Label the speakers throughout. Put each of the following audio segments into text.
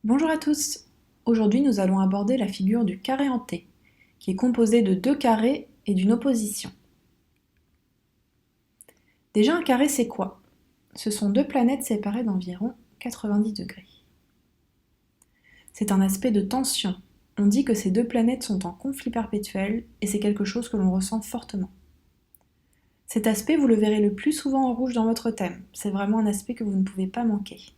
Speaker 1: Bonjour à tous. Aujourd'hui, nous allons aborder la figure du carré en T, qui est composé de deux carrés et d'une opposition. Déjà, un carré, c'est quoi? Ce sont deux planètes séparées d'environ 90 degrés. C'est un aspect de tension. On dit que ces deux planètes sont en conflit perpétuel et c'est quelque chose que l'on ressent fortement. Cet aspect, vous le verrez le plus souvent en rouge dans votre thème. C'est vraiment un aspect que vous ne pouvez pas manquer.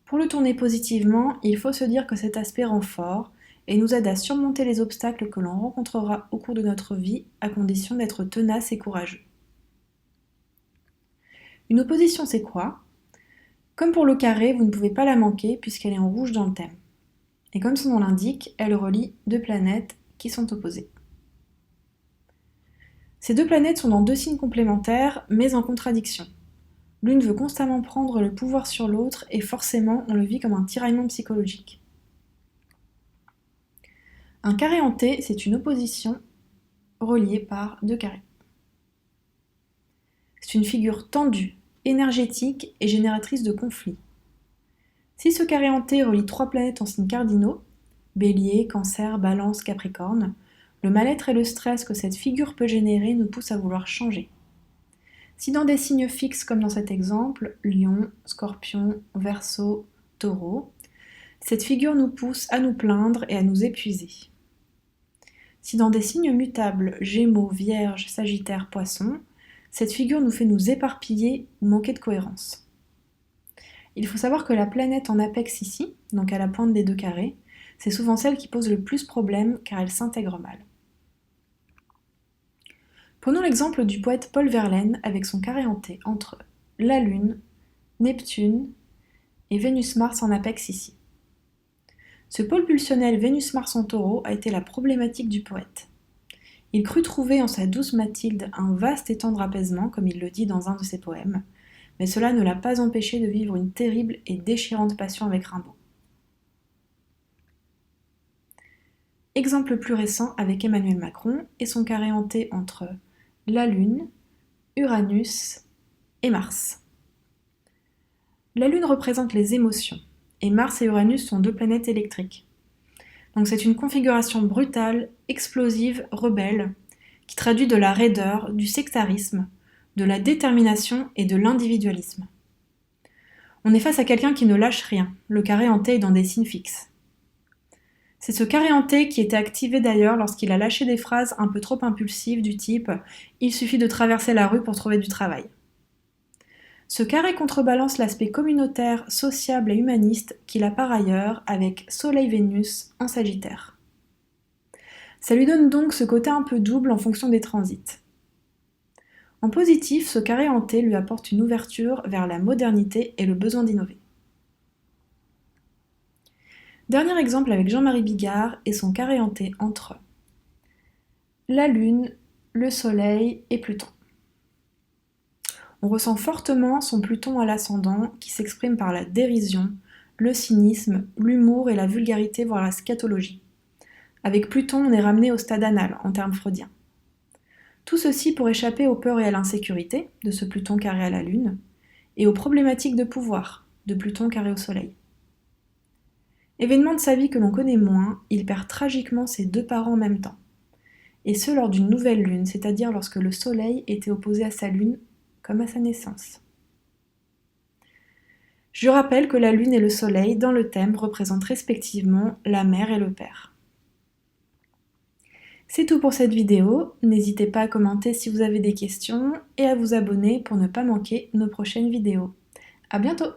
Speaker 1: Pour le tourner positivement, il faut se dire que cet aspect rend fort et nous aide à surmonter les obstacles que l'on rencontrera au cours de notre vie, à condition d'être tenace et courageux. Une opposition, c'est quoi? Comme pour le carré, vous ne pouvez pas la manquer puisqu'elle est en rouge dans le thème. Et comme son nom l'indique, elle relie deux planètes qui sont opposées. Ces deux planètes sont dans deux signes complémentaires, mais en contradiction. L'une veut constamment prendre le pouvoir sur l'autre et forcément, on le vit comme un tiraillement psychologique. Un carré en T, c'est une opposition reliée par deux carrés. C'est une figure tendue, énergétique et génératrice de conflits. Si ce carré en T relie trois planètes en signes cardinaux, Bélier, Cancer, Balance, Capricorne, le mal-être et le stress que cette figure peut générer nous poussent à vouloir changer. Si dans des signes fixes comme dans cet exemple, Lion, Scorpion, Verseau, Taureau, cette figure nous pousse à nous plaindre et à nous épuiser. Si dans des signes mutables, Gémeaux, Vierge, Sagittaire, Poisson, cette figure nous fait nous éparpiller ou manquer de cohérence. Il faut savoir que la planète en apex ici, donc à la pointe des deux carrés, c'est souvent celle qui pose le plus problème car elle s'intègre mal. Prenons l'exemple du poète Paul Verlaine avec son carré en T entre la Lune, Neptune et Vénus-Mars en apex ici. Ce pôle pulsionnel Vénus-Mars en Taureau a été la problématique du poète. Il crut trouver en sa douce Mathilde un vaste et tendre apaisement, comme il le dit dans un de ses poèmes, mais cela ne l'a pas empêché de vivre une terrible et déchirante passion avec Rimbaud. Exemple plus récent avec Emmanuel Macron et son carré en T entre la Lune, Uranus et Mars. La Lune représente les émotions, et Mars et Uranus sont deux planètes électriques. Donc c'est une configuration brutale, explosive, rebelle, qui traduit de la raideur, du sectarisme, de la détermination et de l'individualisme. On est face à quelqu'un qui ne lâche rien, le carré en T est dans des signes fixes. C'est ce carré en T qui était activé d'ailleurs lorsqu'il a lâché des phrases un peu trop impulsives du type « il suffit de traverser la rue pour trouver du travail ». Ce carré contrebalance l'aspect communautaire, sociable et humaniste qu'il a par ailleurs avec Soleil-Vénus en Sagittaire. Ça lui donne donc ce côté un peu double en fonction des transits. En positif, ce carré en T lui apporte une ouverture vers la modernité et le besoin d'innover. Dernier exemple avec Jean-Marie Bigard et son carré en T entre la Lune, le Soleil et Pluton. On ressent fortement son Pluton à l'ascendant qui s'exprime par la dérision, le cynisme, l'humour et la vulgarité, voire la scatologie. Avec Pluton, on est ramené au stade anal, en termes freudiens. Tout ceci pour échapper aux peurs et à l'insécurité, de ce Pluton carré à la Lune, et aux problématiques de pouvoir, de Pluton carré au Soleil. Événement de sa vie que l'on connaît moins, il perd tragiquement ses deux parents en même temps. Et ce lors d'une nouvelle lune, c'est-à-dire lorsque le Soleil était opposé à sa Lune, comme à sa naissance. Je rappelle que la Lune et le Soleil, dans le thème, représentent respectivement la mère et le père. C'est tout pour cette vidéo, n'hésitez pas à commenter si vous avez des questions et à vous abonner pour ne pas manquer nos prochaines vidéos. À bientôt!